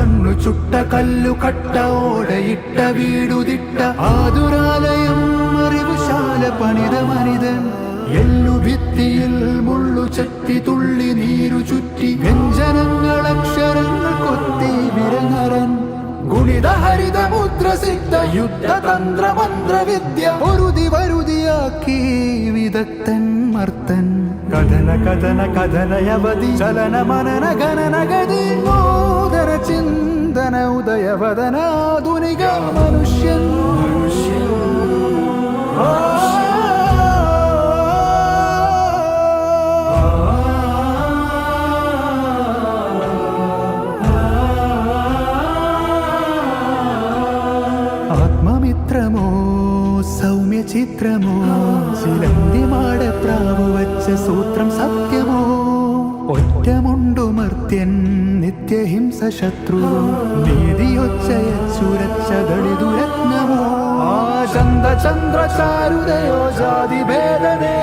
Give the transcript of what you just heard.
മണ്ണു ചുട്ട കല്ലു കട്ട ഓടയിട്ട വീടുതിട്ട ആതുരാലയം അറിവുശാല പണിത മനിതൻ എല്ലു ഭിത്തിയിൽ മുള്ളു ചത്തി തുള്ളി നീരു ചുറ്റി വ്യഞ്ജനങ്ങൾ അക്ഷരങ്ങൾ കൊത്തി വിരങ്ങരൻ ഗുണിത ഹരിത മുദ്ര സിദ്ധ യുദ്ധതന്ത്ര മന്ത്രവിദ്യ പൊരുതി വരുതിയാക്കി വിദഗ്ധൻ മർത്തൻ കഥന കഥന കഥനയവധി ചലന മനന ഗണന ഗതി മോദന ചിന്തന ഉദയവദനാധുനിക മനുഷ്യൻ ആത്മമിത്രമോ സൗമ്യ ചിത്രമോ ചിലന്തി മാട പ്രാവു വച്ച സൂത്രം സത്യമോ ഒറ്റമുണ്ടു മർത്യൻ നിത്യഹിംസ ശത്രു നീതിയൊച്ചയച്ചുരച്ച ദളിതുരത്നമോ ആചന്ദ ചന്ദ്ര ചാരുതയോ ജാതി ഭേദനേ